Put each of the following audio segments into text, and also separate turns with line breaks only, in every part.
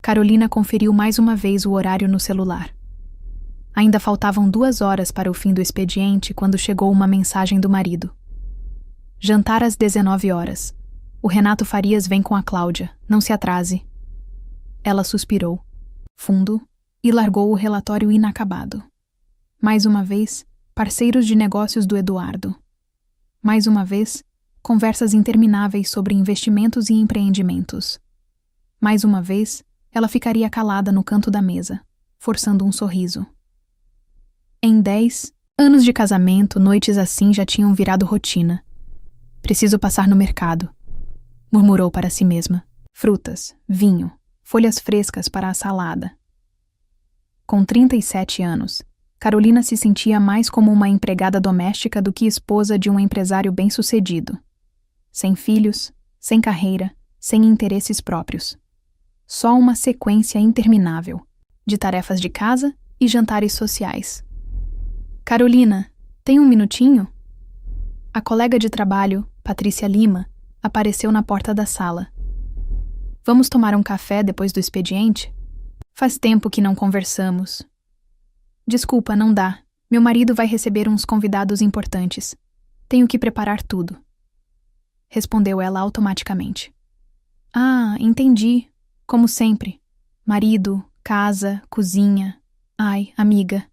Carolina conferiu mais uma vez o horário no celular. Ainda faltavam 2 horas para o fim do expediente quando chegou uma mensagem do marido. Jantar às 19 horas. O Renato Farias vem com a Cláudia. Não se atrase. Ela suspirou, fundo, e largou o relatório inacabado. Mais uma vez, parceiros de negócios do Eduardo. Mais uma vez, conversas intermináveis sobre investimentos e empreendimentos. Mais uma vez, ela ficaria calada no canto da mesa, forçando um sorriso. Em 10 anos de casamento, noites assim já tinham virado rotina. Preciso passar no mercado, murmurou para si mesma. Frutas, vinho, folhas frescas para a salada. Com 37 anos, Carolina se sentia mais como uma empregada doméstica do que esposa de um empresário bem-sucedido. Sem filhos, sem carreira, sem interesses próprios. Só uma sequência interminável de tarefas de casa e jantares sociais. Carolina, tem um minutinho? A colega de trabalho, Patrícia Lima, apareceu na porta da sala. Vamos tomar um café depois do expediente? Faz tempo que não conversamos. Desculpa, não dá. Meu marido vai receber uns convidados importantes. Tenho que preparar tudo. Respondeu ela automaticamente. Ah, entendi. Como sempre. Marido, casa, cozinha. Ai, amiga.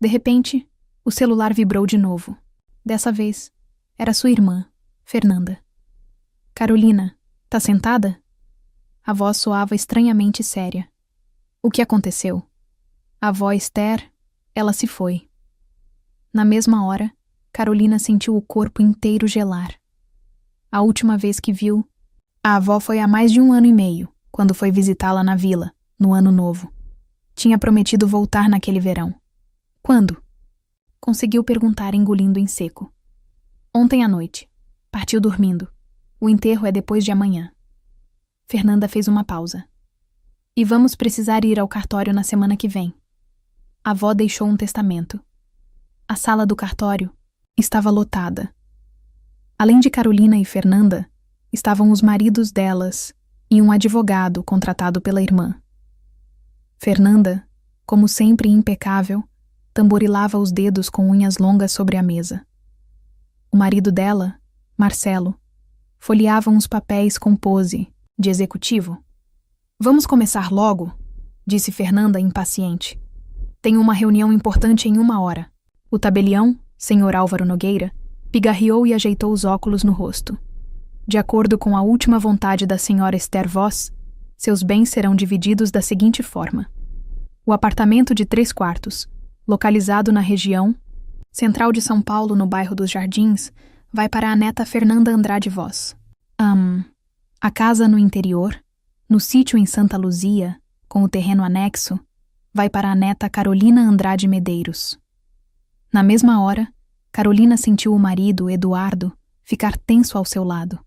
De repente, o celular vibrou de novo. Dessa vez, era sua irmã, Fernanda. Carolina, tá sentada? A voz soava estranhamente séria. O que aconteceu? A avó Esther, ela se foi. Na mesma hora, Carolina sentiu o corpo inteiro gelar. A última vez que viu, a avó foi há mais de 1 ano e meio, quando foi visitá-la na vila, no ano novo. Tinha prometido voltar naquele verão. Quando? Conseguiu perguntar engolindo em seco. Ontem à noite. Partiu dormindo. O enterro é depois de amanhã. Fernanda fez uma pausa. E vamos precisar ir ao cartório na semana que vem. A avó deixou um testamento. A sala do cartório estava lotada. Além de Carolina e Fernanda, estavam os maridos delas e um advogado contratado pela irmã. Fernanda, como sempre impecável, tamborilava os dedos com unhas longas sobre a mesa. O marido dela, Marcelo, folheava uns papéis com pose de executivo. Vamos começar logo, disse Fernanda impaciente. Tenho uma reunião importante em 1 hora. O tabelião, senhor Álvaro Nogueira, pigarreou e ajeitou os óculos no rosto. De acordo com a última vontade da senhora Esther Voss, seus bens serão divididos da seguinte forma. O apartamento de 3 quartos, localizado na região central de São Paulo, no bairro dos Jardins, vai para a neta Fernanda Andrade Voss. A casa no interior, no sítio em Santa Luzia, com o terreno anexo, vai para a neta Carolina Andrade Medeiros. Na mesma hora, Carolina sentiu o marido, Eduardo, ficar tenso ao seu lado.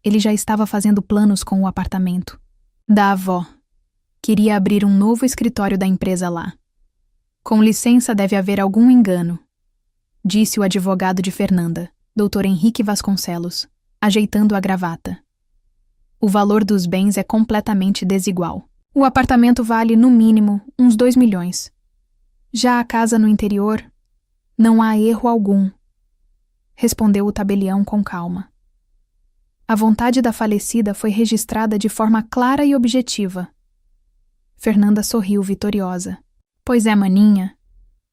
Ele já estava fazendo planos com o apartamento. Da avó. Queria abrir um novo escritório da empresa lá. Com licença, deve haver algum engano, disse o advogado de Fernanda, Dr. Henrique Vasconcelos, ajeitando a gravata. O valor dos bens é completamente desigual. O apartamento vale, no mínimo, uns 2 milhões. Já a casa no interior, não há erro algum, respondeu o tabelião com calma. A vontade da falecida foi registrada de forma clara e objetiva. Fernanda sorriu vitoriosa. Pois é, maninha.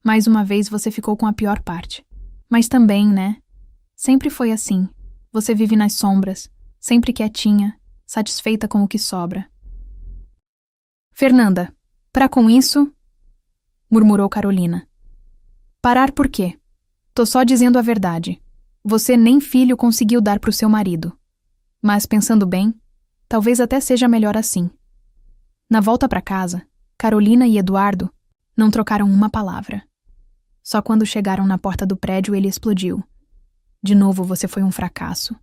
Mais uma vez você ficou com a pior parte. Mas também, né? Sempre foi assim. Você vive nas sombras, sempre quietinha, satisfeita com o que sobra. Fernanda, para com isso, murmurou Carolina. Parar por quê? Tô só dizendo a verdade. Você nem filho conseguiu dar pro seu marido. Mas pensando bem, talvez até seja melhor assim. Na volta para casa, Carolina e Eduardo não trocaram uma palavra. Só quando chegaram na porta do prédio ele explodiu. De novo você foi um fracasso.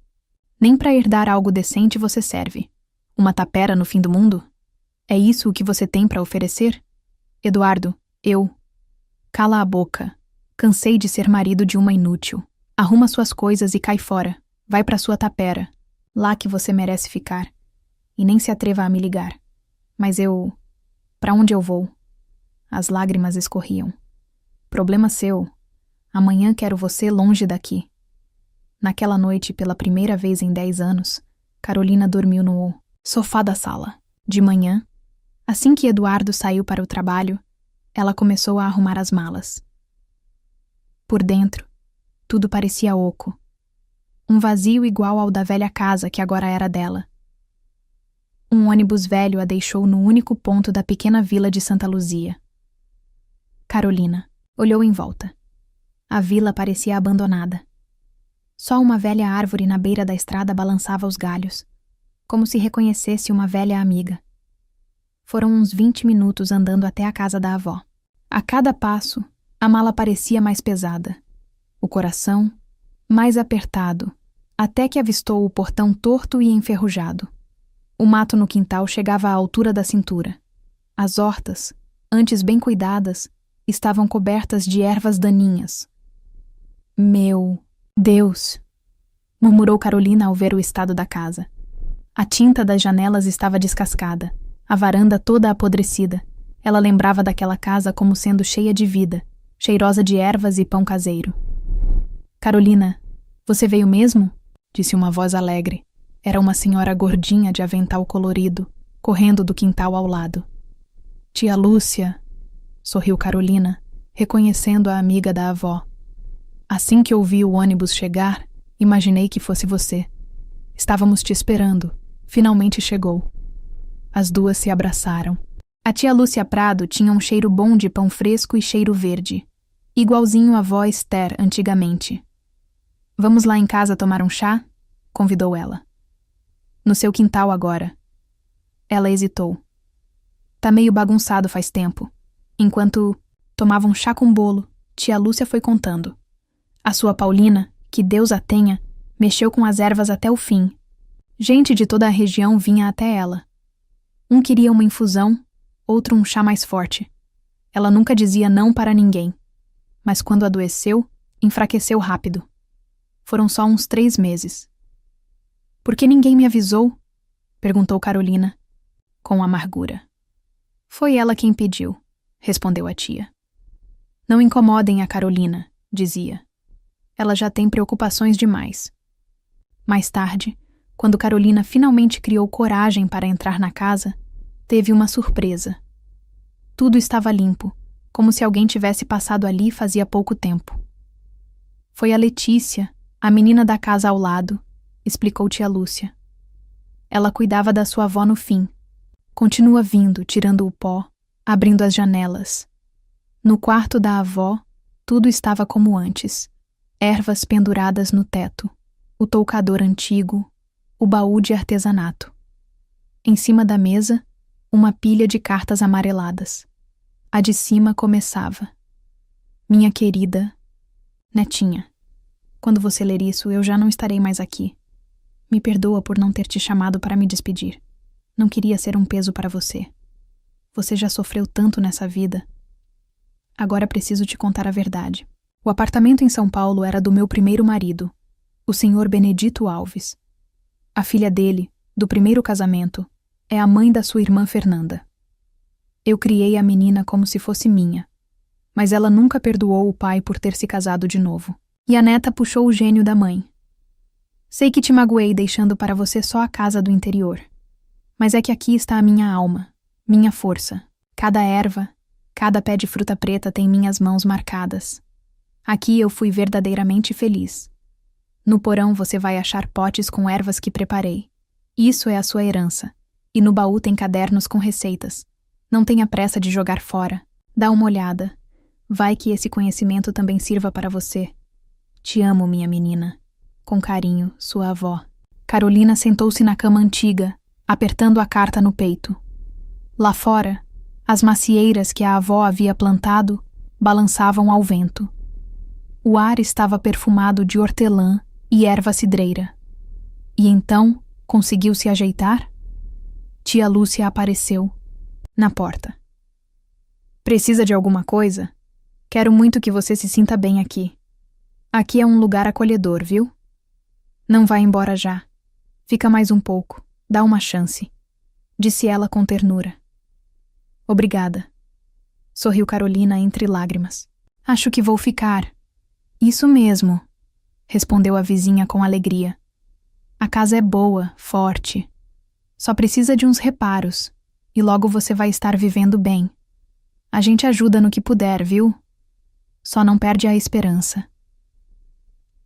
Nem para herdar algo decente você serve. Uma tapera no fim do mundo? É isso o que você tem para oferecer? Eduardo, eu... Cala a boca. Cansei de ser marido de uma inútil. Arruma suas coisas e cai fora. Vai para sua tapera. Lá que você merece ficar. E nem se atreva a me ligar. Mas Pra onde eu vou? As lágrimas escorriam. Problema seu. Amanhã quero você longe daqui. Naquela noite, pela primeira vez em 10 anos, Carolina dormiu no sofá da sala. De manhã, assim que Eduardo saiu para o trabalho, ela começou a arrumar as malas. Por dentro, tudo parecia oco. Um vazio igual ao da velha casa que agora era dela. Um ônibus velho a deixou no único ponto da pequena vila de Santa Luzia. Carolina olhou em volta. A vila parecia abandonada. Só uma velha árvore na beira da estrada balançava os galhos, como se reconhecesse uma velha amiga. Foram uns 20 minutos andando até a casa da avó. A cada passo, a mala parecia mais pesada. O coração, mais apertado, até que avistou o portão torto e enferrujado. O mato no quintal chegava à altura da cintura. As hortas, antes bem cuidadas, estavam cobertas de ervas daninhas. Meu Deus! Murmurou Carolina ao ver o estado da casa. A tinta das janelas estava descascada, a varanda toda apodrecida. Ela lembrava daquela casa como sendo cheia de vida, cheirosa de ervas e pão caseiro. Carolina, você veio mesmo? Disse uma voz alegre. Era uma senhora gordinha de avental colorido, correndo do quintal ao lado. Tia Lúcia, sorriu Carolina, reconhecendo a amiga da avó. Assim que ouvi o ônibus chegar, imaginei que fosse você. Estávamos te esperando. Finalmente chegou. As duas se abraçaram. A tia Lúcia Prado tinha um cheiro bom de pão fresco e cheiro verde, igualzinho à avó Esther antigamente. Vamos lá em casa tomar um chá? Convidou ela. No seu quintal agora. Ela hesitou. Tá meio bagunçado faz tempo. Enquanto tomavam chá com bolo, tia Lúcia foi contando. A sua Paulina, que Deus a tenha, mexeu com as ervas até o fim. Gente de toda a região vinha até ela. Um queria uma infusão, outro um chá mais forte. Ela nunca dizia não para ninguém. Mas quando adoeceu, enfraqueceu rápido. Foram só uns 3 meses. Por que ninguém me avisou? Perguntou Carolina, com amargura. Foi ela quem pediu, respondeu a tia. Não incomodem a Carolina, dizia. Ela já tem preocupações demais. Mais tarde, quando Carolina finalmente criou coragem para entrar na casa, teve uma surpresa. Tudo estava limpo, como se alguém tivesse passado ali fazia pouco tempo. Foi a Letícia, a menina da casa ao lado, explicou tia Lúcia. Ela cuidava da sua avó no fim. Continua vindo, tirando o pó, abrindo as janelas. No quarto da avó, tudo estava como antes. Ervas penduradas no teto, o toucador antigo, o baú de artesanato. Em cima da mesa, uma pilha de cartas amareladas. A de cima começava. Minha querida Netinha, quando você ler isso, eu já não estarei mais aqui. Me perdoa por não ter te chamado para me despedir. Não queria ser um peso para você. Você já sofreu tanto nessa vida. Agora preciso te contar a verdade. O apartamento em São Paulo era do meu primeiro marido, o senhor Benedito Alves. A filha dele, do primeiro casamento, é a mãe da sua irmã Fernanda. Eu criei a menina como se fosse minha, mas ela nunca perdoou o pai por ter se casado de novo. E a neta puxou o gênio da mãe. Sei que te magoei deixando para você só a casa do interior, mas é que aqui está a minha alma, minha força. Cada erva, cada pé de fruta preta tem minhas mãos marcadas. Aqui eu fui verdadeiramente feliz. No porão você vai achar potes com ervas que preparei. Isso é a sua herança. E no baú tem cadernos com receitas. Não tenha pressa de jogar fora. Dá uma olhada. Vai que esse conhecimento também sirva para você. Te amo, minha menina. Com carinho, sua avó. Carolina sentou-se na cama antiga, apertando a carta no peito. Lá fora, as macieiras que a avó havia plantado balançavam ao vento. O ar estava perfumado de hortelã e erva cidreira. E então, conseguiu se ajeitar? Tia Lúcia apareceu, na porta. Precisa de alguma coisa? Quero muito que você se sinta bem aqui. Aqui é um lugar acolhedor, viu? Não vá embora já. Fica mais um pouco, dá uma chance, disse ela com ternura. Obrigada. Sorriu Carolina entre lágrimas. Acho que vou ficar. Isso mesmo, respondeu a vizinha com alegria. A casa é boa, forte. Só precisa de uns reparos, e logo você vai estar vivendo bem. A gente ajuda no que puder, viu? Só não perde a esperança.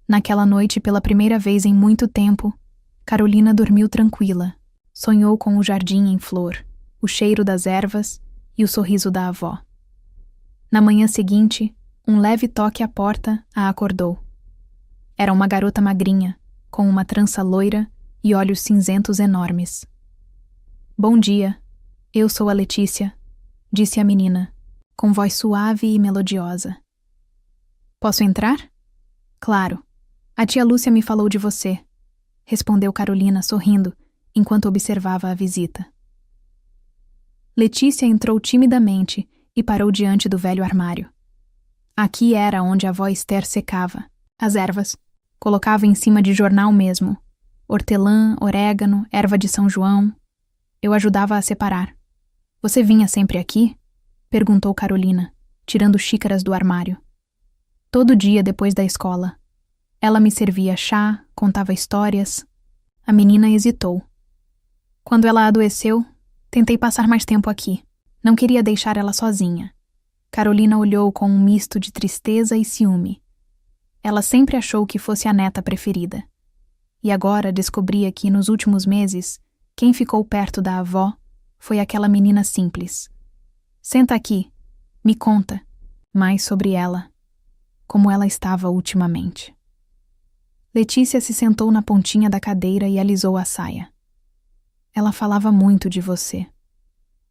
Naquela noite, pela primeira vez em muito tempo, Carolina dormiu tranquila. Sonhou com o jardim em flor, o cheiro das ervas e o sorriso da avó. Na manhã seguinte, um leve toque à porta a acordou. Era uma garota magrinha, com uma trança loira e olhos cinzentos enormes. Bom dia, eu sou a Letícia, disse a menina, com voz suave e melodiosa. Posso entrar? Claro, a tia Lúcia me falou de você, respondeu Carolina sorrindo, enquanto observava a visita. Letícia entrou timidamente e parou diante do velho armário. Aqui era onde a avó Esther secava as ervas. Colocava em cima de jornal mesmo. Hortelã, orégano, erva de São João. Eu ajudava a separar. Você vinha sempre aqui? Perguntou Carolina, tirando xícaras do armário. Todo dia depois da escola. Ela me servia chá, contava histórias. A menina hesitou. Quando ela adoeceu, tentei passar mais tempo aqui. Não queria deixar ela sozinha. Carolina olhou com um misto de tristeza e ciúme. Ela sempre achou que fosse a neta preferida. E agora descobria que, nos últimos meses, quem ficou perto da avó foi aquela menina simples. Senta aqui, me conta mais sobre ela, como ela estava ultimamente. Letícia se sentou na pontinha da cadeira e alisou a saia. Ela falava muito de você.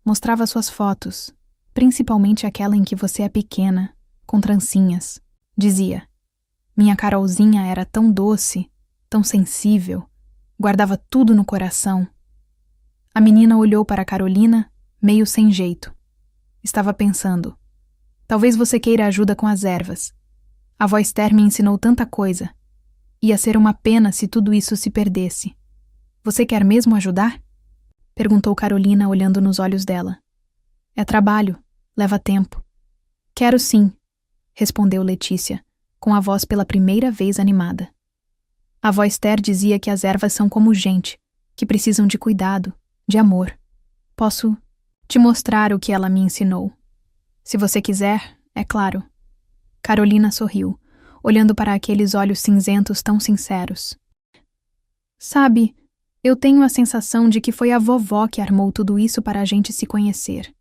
Mostrava suas fotos, principalmente aquela em que você é pequena, com trancinhas. Dizia, minha Carolzinha era tão doce, tão sensível, guardava tudo no coração. A menina olhou para Carolina, meio sem jeito. Estava pensando, talvez você queira ajuda com as ervas. A avó Esther me ensinou tanta coisa. Ia ser uma pena se tudo isso se perdesse. Você quer mesmo ajudar? Perguntou Carolina olhando nos olhos dela. É trabalho, leva tempo. Quero sim, respondeu Letícia, com a voz pela primeira vez animada. A avó Esther dizia que as ervas são como gente, que precisam de cuidado, de amor. Posso te mostrar o que ela me ensinou. Se você quiser, é claro. Carolina sorriu, olhando para aqueles olhos cinzentos tão sinceros. Sabe, eu tenho a sensação de que foi a vovó que armou tudo isso para a gente se conhecer.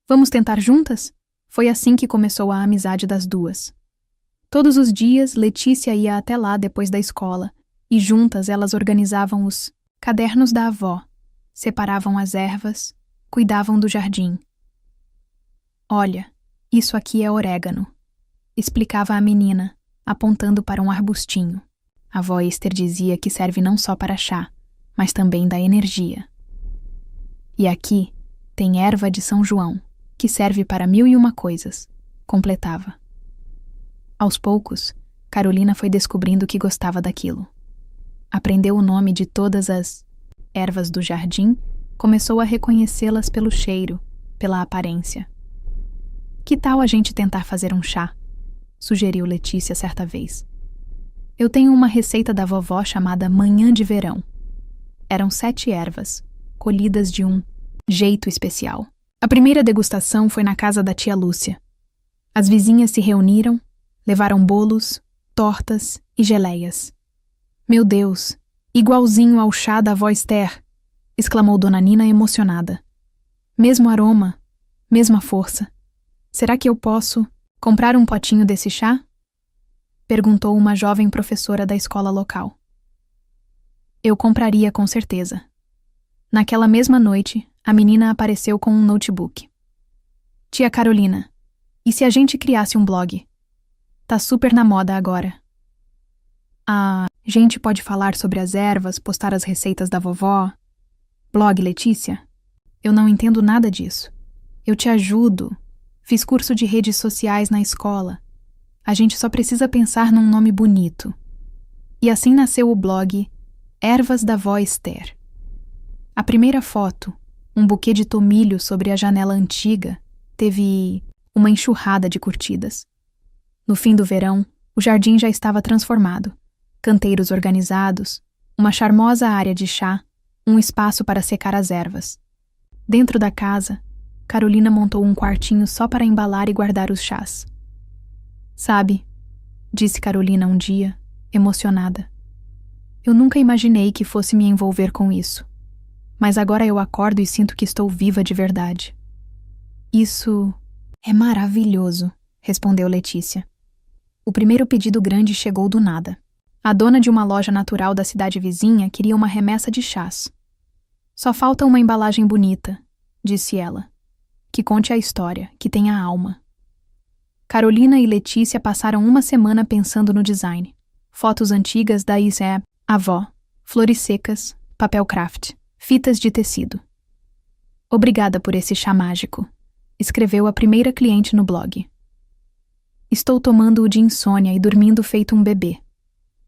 Vamos tentar juntas? Foi assim que começou a amizade das duas. Todos os dias, Letícia ia até lá depois da escola, e juntas elas organizavam os cadernos da avó, separavam as ervas, cuidavam do jardim. Olha, isso aqui é orégano, explicava a menina, apontando para um arbustinho. A avó Esther dizia que serve não só para chá, mas também dá energia. E aqui tem erva de São João, que serve para 1001 coisas, completava. Aos poucos, Carolina foi descobrindo que gostava daquilo. Aprendeu o nome de todas as ervas do jardim, começou a reconhecê-las pelo cheiro, pela aparência. Que tal a gente tentar fazer um chá? Sugeriu Letícia certa vez. Eu tenho uma receita da vovó chamada Manhã de Verão. Eram 7 ervas, colhidas de um jeito especial. A primeira degustação foi na casa da tia Lúcia. As vizinhas se reuniram, levaram bolos, tortas e geleias. Meu Deus, igualzinho ao chá da avó Esther, exclamou Dona Nina emocionada. Mesmo aroma, mesma força. Será que eu posso comprar um potinho desse chá? Perguntou uma jovem professora da escola local. Eu compraria com certeza. Naquela mesma noite, a menina apareceu com um notebook. Tia Carolina, e se a gente criasse um blog? Tá super na moda agora. A gente pode falar sobre as ervas, postar as receitas da vovó. Blog, Letícia? Eu não entendo nada disso. Eu te ajudo. Fiz curso de redes sociais na escola. A gente só precisa pensar num nome bonito. E assim nasceu o blog Ervas da Vó Esther. A primeira foto, Um buquê de tomilho sobre a janela antiga teve uma enxurrada de curtidas. No fim do verão, o jardim já estava transformado. Canteiros organizados, uma charmosa área de chá, um espaço para secar as ervas. Dentro da casa, Carolina montou um quartinho só para embalar e guardar os chás. Sabe, disse Carolina um dia, emocionada. Eu nunca imaginei que fosse me envolver com isso. Mas agora eu acordo e sinto que estou viva de verdade. Isso é maravilhoso, respondeu Letícia. O primeiro pedido grande chegou do nada. A dona de uma loja natural da cidade vizinha queria uma remessa de chás. Só falta uma embalagem bonita, disse ela. Que conte a história, que tenha alma. Carolina e Letícia passaram uma semana pensando no design. Fotos antigas da Isé, avó, flores secas, papel craft, fitas de tecido. Obrigada por esse chá mágico, escreveu a primeira cliente no blog. Estou tomando-o de insônia e dormindo feito um bebê.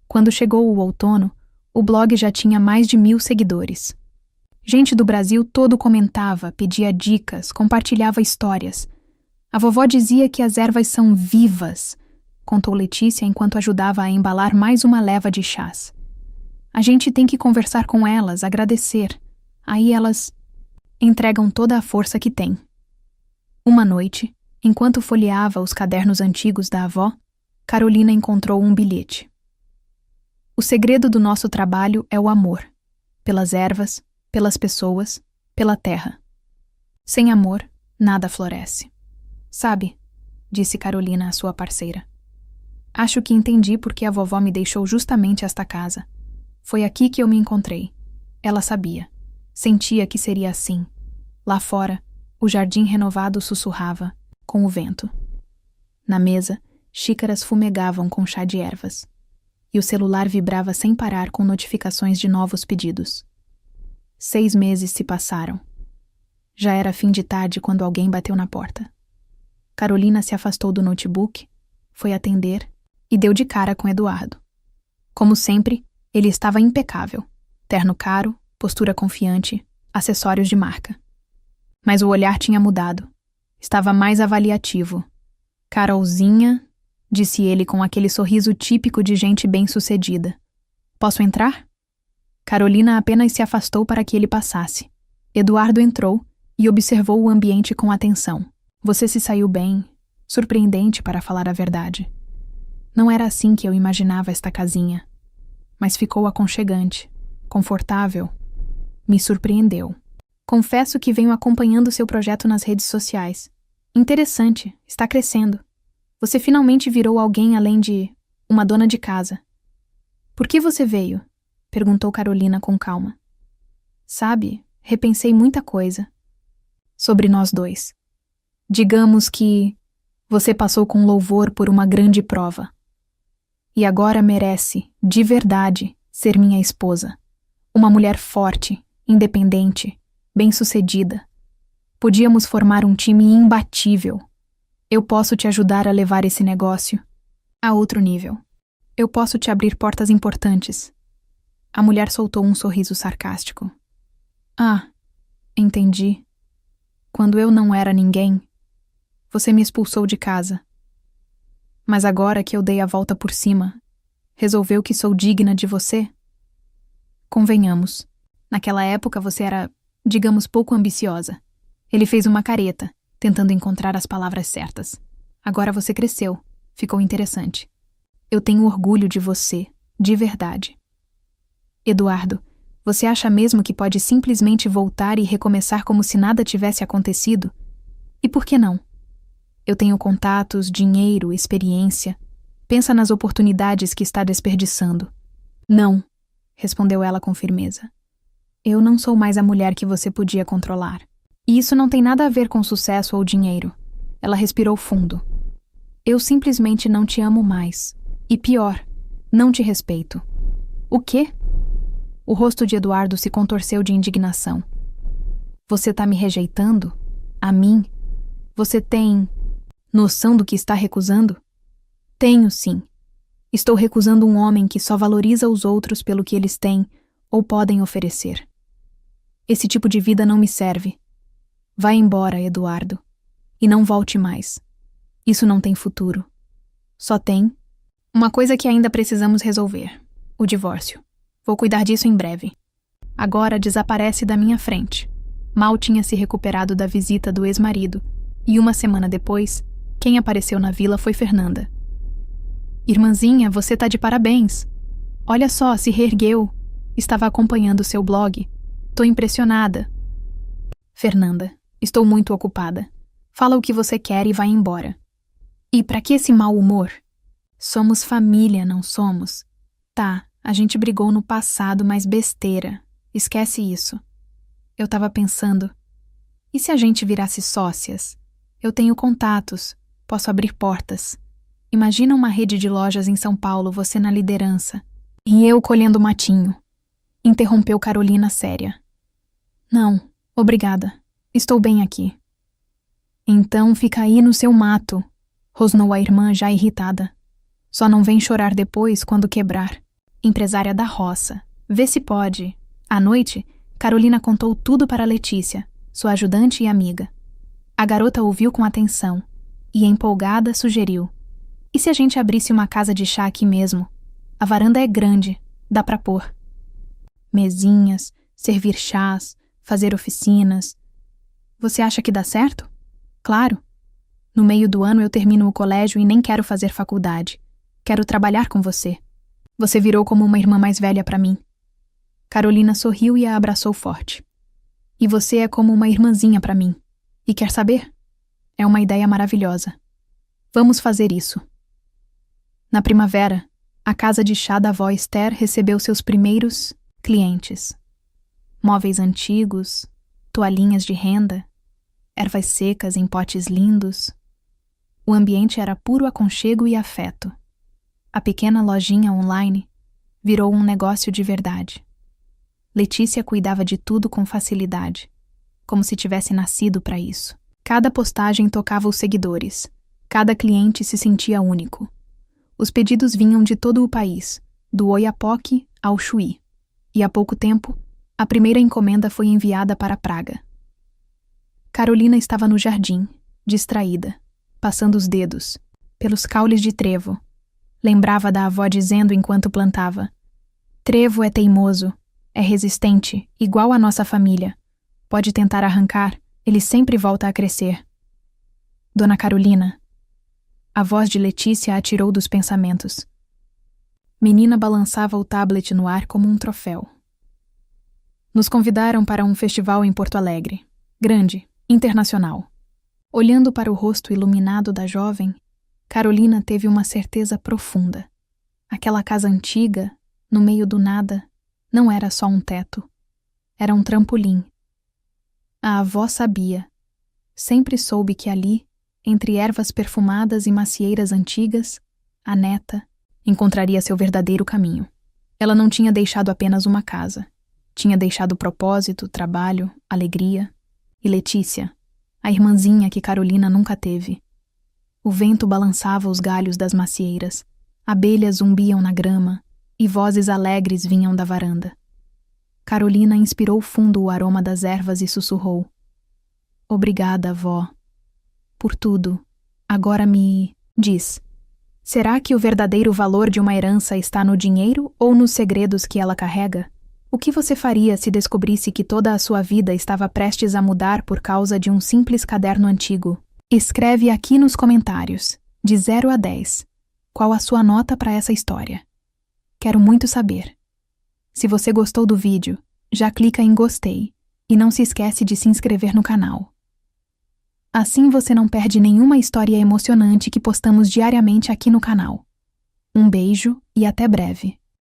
Quando chegou o outono, o blog já tinha mais de 1.000 seguidores. Gente do Brasil todo comentava, pedia dicas, compartilhava histórias. A vovó dizia que as ervas são vivas, contou Letícia enquanto ajudava a embalar mais uma leva de chás. A gente tem que conversar com elas, agradecer. Aí elas entregam toda a força que têm. Uma noite, enquanto folheava os cadernos antigos da avó, Carolina encontrou um bilhete. O segredo do nosso trabalho é o amor. Pelas ervas, pelas pessoas, pela terra. Sem amor, nada floresce. Sabe, disse Carolina à sua parceira. Acho que entendi porque a vovó me deixou justamente esta casa. Foi aqui que eu me encontrei. Ela sabia. Sentia que seria assim. Lá fora, o jardim renovado sussurrava, com o vento. Na mesa, xícaras fumegavam com chá de ervas. E o celular vibrava sem parar com notificações de novos pedidos. 6 meses se passaram. Já era fim de tarde quando alguém bateu na porta. Carolina se afastou do notebook, foi atender e deu de cara com Eduardo. Como sempre, ele estava impecável. Terno caro, postura confiante, acessórios de marca. Mas o olhar tinha mudado. Estava mais avaliativo. Carolzinha, disse ele com aquele sorriso típico de gente bem-sucedida. Posso entrar? Carolina apenas se afastou para que ele passasse. Eduardo entrou e observou o ambiente com atenção. Você se saiu bem, surpreendente para falar a verdade. Não era assim que eu imaginava esta casinha. Mas ficou aconchegante, confortável. Me surpreendeu. Confesso que venho acompanhando seu projeto nas redes sociais. Interessante, está crescendo. Você finalmente virou alguém além de uma dona de casa. Por que você veio? Perguntou Carolina com calma. Sabe, repensei muita coisa. Sobre nós dois. Digamos que você passou com louvor por uma grande prova. E agora merece, de verdade, ser minha esposa. Uma mulher forte, independente, bem-sucedida. Podíamos formar um time imbatível. Eu posso te ajudar a levar esse negócio a outro nível. Eu posso te abrir portas importantes. A mulher soltou um sorriso sarcástico. Ah, entendi. Quando eu não era ninguém, você me expulsou de casa. Mas agora que eu dei a volta por cima, resolveu que sou digna de você? Convenhamos, naquela época você era, digamos, pouco ambiciosa. Ele fez uma careta, tentando encontrar as palavras certas. Agora você cresceu, ficou interessante. Eu tenho orgulho de você, de verdade. Eduardo, você acha mesmo que pode simplesmente voltar e recomeçar como se nada tivesse acontecido? E por que não? Eu tenho contatos, dinheiro, experiência. Pensa nas oportunidades que está desperdiçando. Não, respondeu ela com firmeza. Eu não sou mais a mulher que você podia controlar. E isso não tem nada a ver com sucesso ou dinheiro. Ela respirou fundo. Eu simplesmente não te amo mais. E pior, não te respeito. O quê? O rosto de Eduardo se contorceu de indignação. Você tá me rejeitando? A mim? Você tem noção do que está recusando? Tenho, sim. Estou recusando um homem que só valoriza os outros pelo que eles têm ou podem oferecer. Esse tipo de vida não me serve. Vá embora, Eduardo. E não volte mais. Isso não tem futuro. Só tem uma coisa que ainda precisamos resolver: o divórcio. Vou cuidar disso em breve. Agora desaparece da minha frente. Mal tinha se recuperado da visita do ex-marido, e uma semana depois, quem apareceu na vila foi Fernanda. Irmãzinha, você tá de parabéns. Olha só, se reergueu. Estava acompanhando seu blog. Tô impressionada. Fernanda, estou muito ocupada. Fala o que você quer e vai embora. E pra que esse mau humor? Somos família, não somos? Tá, a gente brigou no passado, mas besteira. Esquece isso. Eu tava pensando, e se a gente virasse sócias? Eu tenho contatos, posso abrir portas. Imagina uma rede de lojas em São Paulo, você na liderança. E eu colhendo matinho. Interrompeu Carolina séria. Não, obrigada. Estou bem aqui. Então fica aí no seu mato, rosnou a irmã já irritada. Só não vem chorar depois quando quebrar. Empresária da roça. Vê se pode. À noite, Carolina contou tudo para Letícia, sua ajudante e amiga. A garota ouviu com atenção e, empolgada, sugeriu: e se a gente abrisse uma casa de chá aqui mesmo? A varanda é grande, dá pra pôr mesinhas, servir chás, fazer oficinas. Você acha que dá certo? Claro. No meio do ano eu termino o colégio e nem quero fazer faculdade. Quero trabalhar com você. Você virou como uma irmã mais velha pra mim. Carolina sorriu e a abraçou forte. E você é como uma irmãzinha pra mim. E quer saber? É uma ideia maravilhosa. Vamos fazer isso. Na primavera, a casa de chá da avó Esther recebeu seus primeiros clientes. Móveis antigos, toalhinhas de renda, ervas secas em potes lindos. O ambiente era puro aconchego e afeto. A pequena lojinha online virou um negócio de verdade. Letícia cuidava de tudo com facilidade, como se tivesse nascido para isso. Cada postagem tocava os seguidores. Cada cliente se sentia único. Os pedidos vinham de todo o país, do Oiapoque ao Chuí. E há pouco tempo, a primeira encomenda foi enviada para Praga. Carolina estava no jardim, distraída, passando os dedos pelos caules de trevo. Lembrava da avó dizendo enquanto plantava: trevo é teimoso, é resistente, igual a nossa família. Pode tentar arrancar, ele sempre volta a crescer. Dona Carolina. A voz de Letícia a tirou dos pensamentos. Menina balançava o tablet no ar como um troféu. Nos convidaram para um festival em Porto Alegre. Grande, internacional. Olhando para o rosto iluminado da jovem, Carolina teve uma certeza profunda. Aquela casa antiga, no meio do nada, não era só um teto. Era um trampolim. A avó sabia. Sempre soube que ali, entre ervas perfumadas e macieiras antigas, a neta encontraria seu verdadeiro caminho. Ela não tinha deixado apenas uma casa. Tinha deixado propósito, trabalho, alegria. E Letícia, a irmãzinha que Carolina nunca teve. O vento balançava os galhos das macieiras, abelhas zumbiam na grama e vozes alegres vinham da varanda. Carolina inspirou fundo o aroma das ervas e sussurrou: obrigada, avó. Por tudo. Agora me diz, será que o verdadeiro valor de uma herança está no dinheiro ou nos segredos que ela carrega? O que você faria se descobrisse que toda a sua vida estava prestes a mudar por causa de um simples caderno antigo? Escreve aqui nos comentários, de 0 a 10, qual a sua nota para essa história. Quero muito saber. Se você gostou do vídeo, já clica em gostei e não se esquece de se inscrever no canal. Assim você não perde nenhuma história emocionante que postamos diariamente aqui no canal. Um beijo e até breve.